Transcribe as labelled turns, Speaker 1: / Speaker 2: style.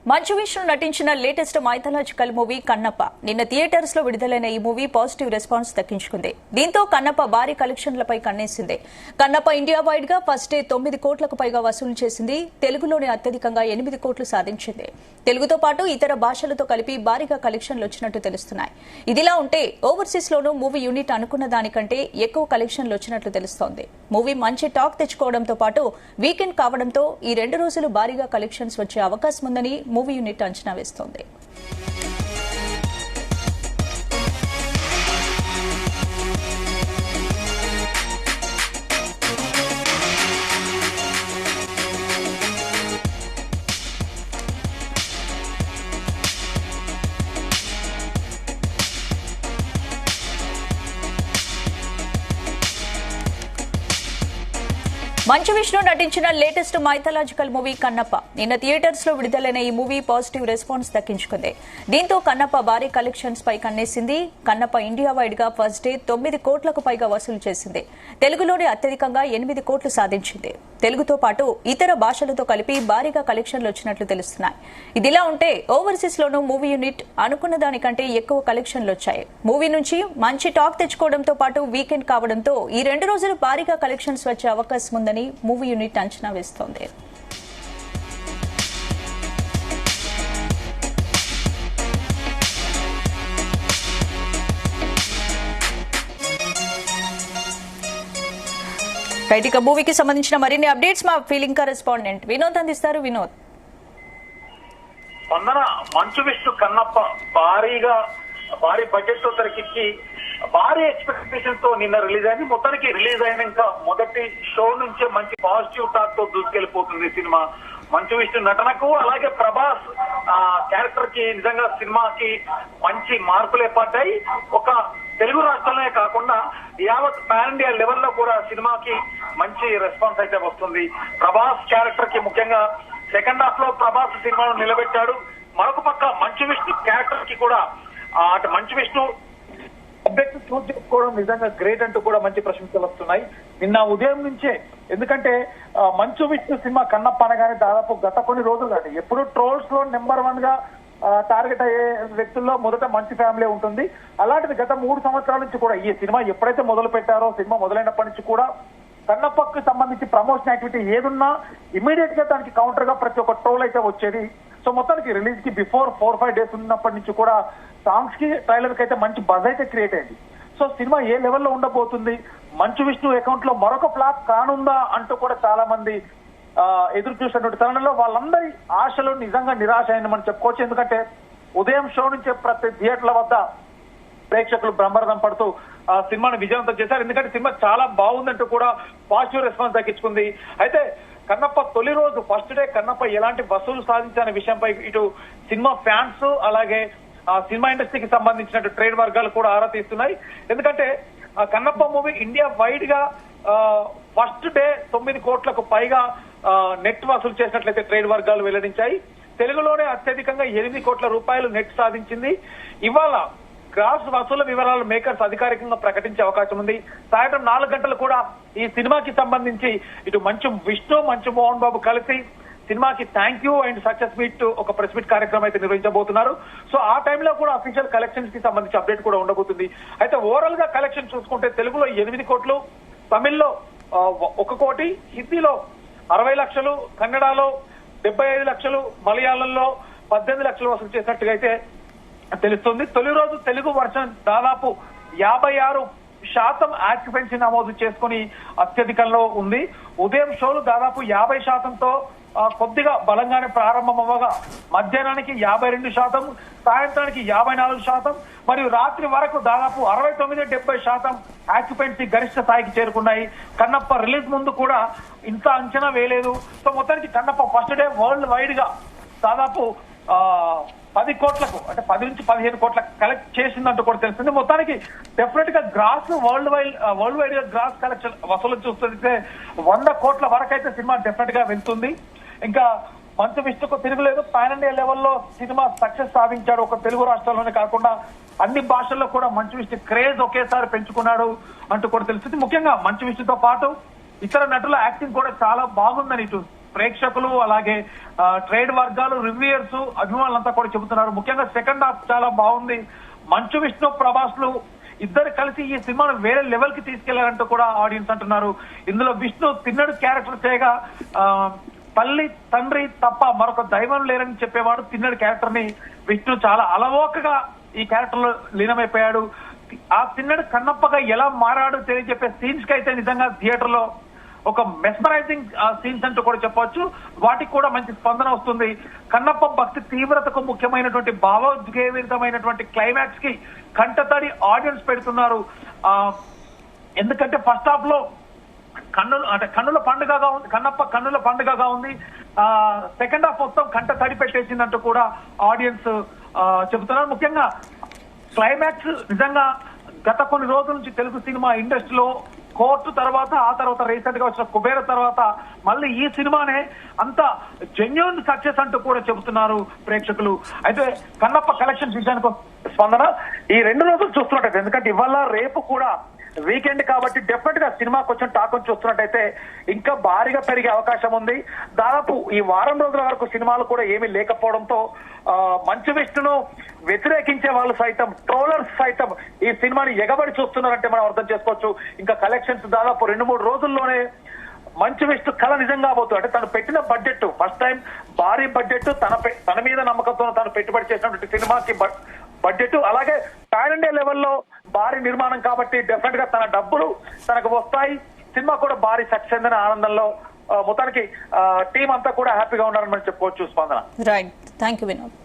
Speaker 1: మంచు విష్ణు నటించిన latest mythological movie Kannappa నిన్న theatres లో విడుదలైన ఈ మూవీ పాజిటివ్ రెస్పాన్స్ దక్కించుకుంది. దీంతో కన్నప్ప భారీ కలెక్షన్లపై కన్నేసింది. కన్నప్ప ఇండియా వైడ్ గా ఫస్ట్ డే 9 కోట్లకు పైగా వసూలు చేసింది. తెలుగులోనే అత్యధికంగా 8 కోట్లు సాధించింది. తెలుగుతో పాటు ఇతర భాషలతో కలిపి భారీగా కలెక్షన్లు వచ్చినట్టు తెలుస్తున్నాయి. ఇదిలా ఉంటే ఓవర్సీస్ లోనూ మూవీ యూనిట్ అనుకున్న దానికంటే ఎక్కువ కలెక్షన్లు వచ్చినట్లు తెలుస్తోంది. మూవీ మంచి టాక్ తెచ్చుకోవడంతో పాటు వీకెండ్ కావడంతో ఈ 2 రోజులు భారీగా కలెక్షన్స్ వచ్చే అవకాశం ఉందని మూవీ యూనిట్ అంచనా వేస్తోంది. మంచు విష్ణు నటించిన లేటెస్ట్ మైథాలజికల్ మూవీ కన్నప్ప నిన్న థియేటర్స్ లో విడుదలైన ఈ మూవీ పాజిటివ్ రెస్పాన్స్ దక్కించుకుంది. దీంతో కన్నప్ప భారీ కలెక్షన్స్ పై కన్నేసింది. కన్నప్ప ఇండియా వైడ్ గా ఫస్ట్ డే 9 కోట్లకు పైగా వసూలు చేసింది. తెలుగులోనే అత్యధికంగా 8 కోట్లు సాధించింది. తెలుగుతో పాటు ఇతర భాషలతో కలిపి భారీగా కలెక్షన్లు వచ్చినట్లు తెలుస్తున్నాయి. ఇదిలా ఉంటే ఓవర్సీస్ లోనూ మూవీ యూనిట్ అనుకున్న దానికంటే ఎక్కువ కలెక్షన్లు వచ్చాయి. మూవీ నుంచి మంచి టాక్ తెచ్చుకోవడంతో పాటు వీకెండ్ కావడంతో ఈ 2 రోజులు భారీగా కలెక్షన్స్ వచ్చే అవకాశం ఉందని మూవీ యూనిట్ అంచనా వేస్తోంది. ఇక మూవీకి సంబంధించిన మరిన్ని అప్డేట్స్ మా ఫీలింగ్ కరెస్పాండెంట్ వినోద్ అందిస్తారు. వినోద్,
Speaker 2: వందన మంచు విష్ణు కన్నప్ప భారీ బడ్జెట్ తో తెరకెక్కి భారీ ఎక్స్పెక్టేషన్ తో నిన్న రిలీజ్ అయింది. మొత్తానికి రిలీజ్ అయినాక మొదటి షో నుంచే మంచి పాజిటివ్ టాక్ తో దూసుకెళ్లిపోతుంది సినిమా. మంచు విష్ణు నటనకు అలాగే ప్రభాస్ క్యారెక్టర్ కి నిజంగా సినిమాకి మంచి మార్పులు ఏర్పడ్డాయి. ఒక తెలుగు రాష్ట్రంలోనే కాకుండా యావత్ పాన్ ఇండియా లెవెల్లో కూడా సినిమాకి మంచి రెస్పాన్స్ అయితే వస్తుంది. ప్రభాస్ క్యారెక్టర్ కి ముఖ్యంగా సెకండ్ హాఫ్ లో ప్రభాస్ సినిమాను నిలబెట్టాడు. మరొక పక్క మంచు విష్ణు క్యారెక్టర్ కి కూడా అటు మంచు విష్ణు సబ్జెక్ట్ చూస్ చేసుకోవడం నిజంగా గ్రేట్ అంటూ కూడా మంచి ప్రశంసలు వస్తున్నాయి నిన్న ఉదయం నుంచే. ఎందుకంటే మంచు విష్ణు సినిమా కన్నప్ప అనగానే దాదాపు గత కొన్ని రోజులు కాదు ఎప్పుడు ట్రోల్స్ లో నెంబర్ 1 గా టార్గెట్ అయ్యే వ్యక్తుల్లో మొదట మంచి ఫ్యామిలీ ఉంటుంది. అలాంటిది గత 3 సంవత్సరాల నుంచి కూడా ఈ సినిమా ఎప్పుడైతే మొదలు పెట్టారో సినిమా మొదలైనప్పటి నుంచి కూడా కన్నప్పకు సంబంధించి ప్రమోషన్ యాక్టివిటీ ఏదున్నా ఇమీడియట్ గా దానికి కౌంటర్ గా ప్రతి ఒక్క ట్రోల్ అయితే వచ్చేది. సో మొత్తానికి రిలీజ్ కి బిఫోర్ 4-5 డేస్ ఉన్నప్పటి నుంచి కూడా సాంగ్స్ కి ట్రైలర్ కి అయితే మంచి బజ్ అయితే క్రియేట్ అయింది. సో సినిమా ఏ లెవెల్లో ఉండబోతుంది, మంచు విష్ణు అకౌంట్ లో మరొక ఫ్లాప్ కానుందా అంటూ కూడా చాలా మంది ఎదురు చూసినటువంటి తరుణంలో వాళ్ళందరి ఆశలు నిజంగా నిరాశ అయింది మనం చెప్పుకోవచ్చు. ఎందుకంటే ఉదయం షో నుంచే ప్రతి థియేటర్ల వద్ద ప్రేక్షకులు బ్రహ్మరథం పడుతూ సినిమాను విజయవంతం చేశారు. ఎందుకంటే సినిమా చాలా బాగుందంటూ కూడా పాజిటివ్ రెస్పాన్స్ దక్కించుకుంది. అయితే కన్నప్ప తొలి రోజు ఫస్ట్ డే కన్నప్ప ఎలాంటి వసూలు సాధించనే విషయంపై ఇటు సినిమా ఫ్యాన్స్ అలాగే సినిమా ఇండస్ట్రీకి సంబంధించిన ట్రేడ్ వర్గాలు కూడా ఆరా తీస్తున్నాయి. ఎందుకంటే కన్నప్ప మూవీ ఇండియా వైడ్ గా ఫస్ట్ డే 9 కోట్లకు పైగా నెట్ వసూలు చేసినట్లయితే ట్రేడ్ వర్గాలు వెల్లడించాయి. తెలుగులోనే అత్యధికంగా 8 కోట్ల రూపాయలు నెట్ సాధించింది. ఇవాళ గ్రాస్ వసూల వివరాలు మేకర్స్ అధికారికంగా ప్రకటించే అవకాశం ఉంది. సాయంత్రం 4 గంటలు కూడా ఈ సినిమాకి సంబంధించి ఇటు మంచు విష్ణు మంచు మోహన్ బాబు కలిసి సినిమాకి thank you and success meet ఒక ప్రెస్ మీట్ కార్యక్రమం అయితే నిర్వహించబోతున్నారు. సో ఆ టైంలో కూడా అఫీషియల్ కలెక్షన్స్ కి సంబంధించి అప్డేట్ కూడా ఉండబోతుంది. అయితే ఓవరాల్ గా కలెక్షన్ చూసుకుంటే తెలుగులో 8 కోట్లు, తమిళ్లో 1 కోటి, హిందీలో 60 లక్షలు, కన్నడలో 75 లక్షలు, మలయాళంలో 18 లక్షలు వసూలు చేసినట్టుగా అయితే తెలుస్తుంది. తొలి రోజు తెలుగు వర్షన్ దాదాపు 56% ఆక్యుపెన్సీ నమోదు చేసుకుని అత్యధికంలో ఉంది. ఉదయం షోలు దాదాపు 50%తో కొద్దిగా బలంగానే ప్రారంభమవ్వగా మధ్యాహ్నానికి 52%, సాయంత్రానికి 54% మరియు రాత్రి వరకు దాదాపు 69-70% ఆక్యుపెన్సీ గరిష్ట స్థాయికి చేరుకున్నాయి. కన్నప్ప రిలీజ్ ముందు కూడా ఇంత అంచనా వేయలేదు. సో మొత్తానికి Kannappa first day world wide గా దాదాపు 10 కోట్లకు అంటే 10 నుంచి 15 కోట్ల కలెక్ట్ చేసిందంటూ కూడా తెలుస్తుంది. మొత్తానికి డెఫినెట్ గా గ్రాస్ వరల్డ్ వైడ్ గా గ్రాస్ కలెక్షన్ వసూలు చూస్తే 100 కోట్ల వరకు అయితే సినిమా డెఫినెట్ గా వెళ్తుంది. ఇంకా మంచు విష్ణుకు తిరుగులేదు. పాన్ ఇండియా లెవెల్లో సినిమా సక్సెస్ సాధించాడు. ఒక తెలుగు రాష్ట్రాల్లోనే కాకుండా అన్ని భాషల్లో కూడా మంచు విష్ణు క్రేజ్ ఒకేసారి పెంచుకున్నాడు అంటూ కూడా తెలుస్తుంది. ముఖ్యంగా మంచు విష్ణుతో పాటు ఇతర నటుల యాక్టింగ్ కూడా చాలా బాగుందని ఇటు ప్రేక్షకులు అలాగే ట్రేడ్ వర్గాలు, రివ్యూయర్స్, అభిమానులంతా కూడా చెబుతున్నారు. ముఖ్యంగా సెకండ్ హాఫ్ చాలా బాగుంది. మంచు విష్ణు, ప్రభాస్లు ఇద్దరు కలిసి ఈ సినిమాను వేరే లెవెల్ కి తీసుకెళ్లారంటూ కూడా ఆడియన్స్ అంటున్నారు. ఇందులో విష్ణు తిన్నడు క్యారెక్టర్ చేయగా తల్లి తండ్రి తప్ప మరొక దైవం లేరని చెప్పేవాడు తిన్నడు క్యారెక్టర్ ని విష్ణు చాలా అలవోకగా ఈ క్యారెక్టర్ లో లీనమైపోయాడు. ఆ తిన్నడు కన్నప్పగా ఎలా మారాడు తెలియజెప్పే సీన్స్ కి అయితే నిజంగా థియేటర్ లో ఒక మెస్మరైజింగ్ సీన్స్ అంటూ కూడా చెప్పవచ్చు. వాటికి కూడా మంచి స్పందన వస్తుంది. కన్నప్ప భక్తి తీవ్రతకు ముఖ్యమైనటువంటి భావోద్వేగమైనటువంటి క్లైమాక్స్ కి కంటతడి ఆడియన్స్ పెడుతున్నారు. ఎందుకంటే ఫస్ట్ హాఫ్ లో కన్నుల పండుగగా ఉంది, కన్నప్ప కన్నుల పండుగగా ఉంది. సెకండ్ హాఫ్ మొత్తం కంట తడి పెట్టేసిందంటూ కూడా ఆడియన్స్ చెబుతున్నారు. ముఖ్యంగా క్లైమాక్స్ నిజంగా గత కొన్ని రోజుల నుంచి తెలుగు సినిమా ఇండస్ట్రీలో కోర్టు తర్వాత, ఆ తర్వాత రీసెంట్ గా వచ్చిన కుబేర తర్వాత మళ్ళీ ఈ సినిమానే అంత జెన్యూన్ సక్సెస్ అంటూ కూడా చెబుతున్నారు ప్రేక్షకులు. అయితే కన్నప్ప కలెక్షన్ విషయానికి స్పందన ఈ 2 రోజులు చూస్తున్నట్టయితే, ఎందుకంటే ఇవాళ రేపు కూడా వీకెండ్ కాబట్టి డెఫినెట్ గా సినిమా కొంచెం టాక్ చూస్తున్నట్టయితే ఇంకా భారీగా పెరిగే అవకాశం ఉంది. దాదాపు ఈ వారం రోజుల వరకు సినిమాలు కూడా ఏమీ లేకపోవడంతో మంచు విష్ణును వ్యతిరేకించే వాళ్ళు సైతం, ట్రోలర్స్ సైతం ఈ సినిమాని ఎగబడి చూస్తున్నారంటే మనం అర్థం చేసుకోవచ్చు. ఇంకా కలెక్షన్స్ దాదాపు 2-3 రోజుల్లోనే మంచు విష్ణు కళ నిజంగా పోతుంది. అంటే తను పెట్టిన బడ్జెట్, ఫస్ట్ టైం భారీ బడ్జెట్, తన మీద నమ్మకంతో తను పెట్టుబడి చేసినటువంటి సినిమాకి బడ్జెట్, అలాగే పాన్ ఇండియా లెవెల్లో భారీ నిర్మాణం కాబట్టి డెఫినెట్ గా తన డబ్బులు తనకు వస్తాయి. సినిమా కూడా భారీ సక్సెస్ అనే ఆనందంలో మొత్తానికి టీం అంతా కూడా హ్యాపీగా ఉన్నారని మనం చెప్పుకోవచ్చు. స్పందన.
Speaker 1: Right, thank you Vinod.